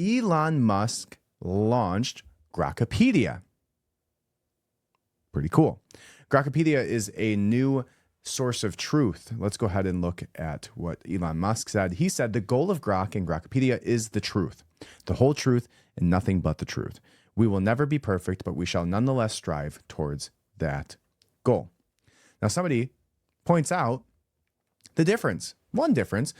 Elon Musk launched Grokipedia. Pretty cool. Grokipedia is a new source of truth. Let's go ahead and look at what Elon Musk said. He said the goal of Grok and Grokipedia is the truth, the whole truth, and nothing but the truth. We will never be perfect, but we shall nonetheless strive towards that goal. Now, somebody points out the difference, one difference,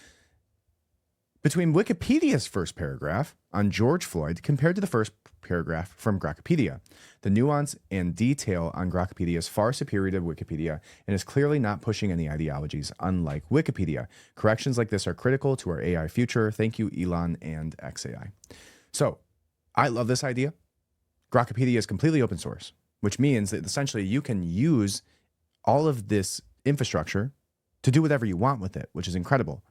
between Wikipedia's first paragraph on George Floyd compared to the first paragraph from Grokipedia. The nuance and detail on Grokipedia is far superior to Wikipedia and is clearly not pushing any ideologies, unlike Wikipedia. Corrections like this are critical to our AI future. Thank you, Elon and XAI. So, I love this idea. Grokipedia is completely open source, which means that essentially you can use all of this infrastructure to do whatever you want with it, which is incredible.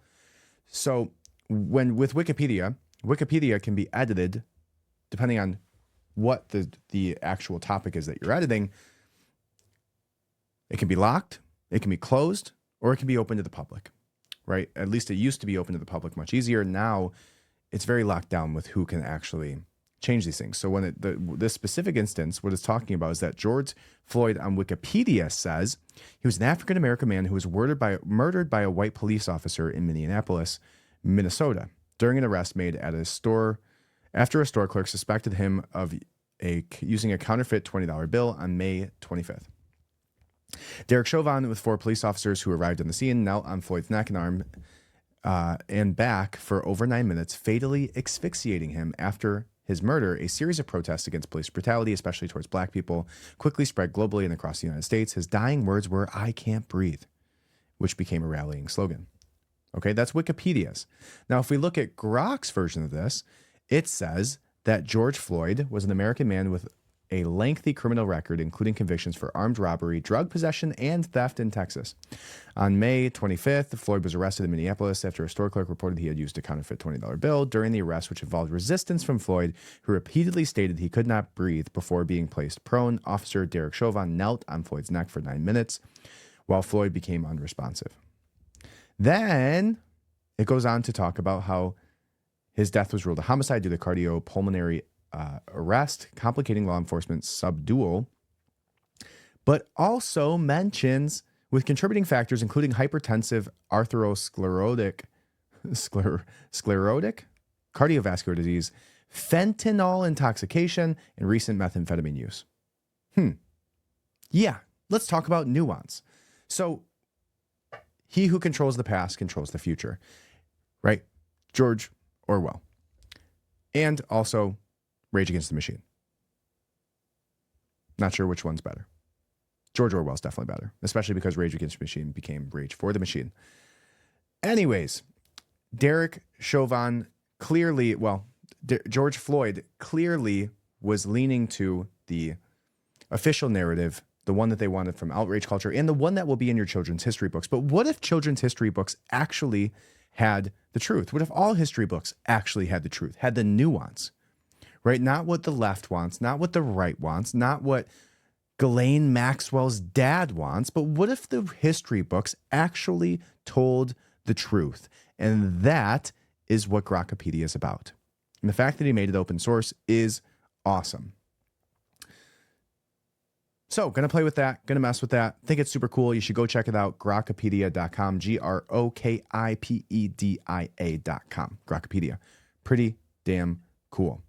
So, with Wikipedia, Wikipedia can be edited depending on what the actual topic is that you're editing. It can be locked, it can be closed, or it can be open to the public, right? At least it used to be open to the public much easier. Now it's very locked down with who can actually change these things. So when this specific instance, what it's talking about is that George Floyd on Wikipedia says he was an African-American man who was murdered by a white police officer in Minneapolis, Minnesota, during an arrest made at a store after a store clerk suspected him of using a counterfeit $20 bill on May 25th. Derek Chauvin, with 4 police officers who arrived on the scene, knelt on Floyd's neck and arm and back for over 9 minutes, fatally asphyxiating him. After his murder, a series of protests against police brutality, especially towards black people, quickly spread globally and across the United States. His dying words were, "I can't breathe," which became a rallying slogan. Okay, that's Wikipedia's. Now, if we look at Grok's version of this, it says that George Floyd was an American man with a lengthy criminal record, including convictions for armed robbery, drug possession, and theft in Texas. On May 25th, Floyd was arrested in Minneapolis after a store clerk reported he had used a counterfeit $20 bill. During the arrest, which involved resistance from Floyd, who repeatedly stated he could not breathe before being placed prone, Officer Derek Chauvin knelt on Floyd's neck for 9 minutes while Floyd became unresponsive. Then it goes on to talk about how his death was ruled a homicide due to cardiopulmonary arrest, complicating law enforcement's subdual, but also mentions with contributing factors including hypertensive, atherosclerotic, cardiovascular disease, fentanyl intoxication, and recent methamphetamine use. Yeah, let's talk about nuance. So, he who controls the past controls the future, right? George Orwell. And also Rage Against the Machine. Not sure which one's better. George Orwell's definitely better, especially because Rage Against the Machine became Rage for the Machine. Anyways, Derek Chauvin George Floyd clearly was leaning to the official narrative, the one that they wanted from outrage culture, and the one that will be in your children's history books. But what if children's history books actually had the truth? What if all history books actually had the truth, had the nuance, right? Not what the left wants, not what the right wants, not what Ghislaine Maxwell's dad wants, but what if the history books actually told the truth? And that is what Grokipedia is about. And the fact that he made it open source is awesome. So, going to play with that, going to mess with that. Think it's super cool. You should go check it out. Grokipedia.com, Grokipedia.com. Grokipedia. Pretty damn cool.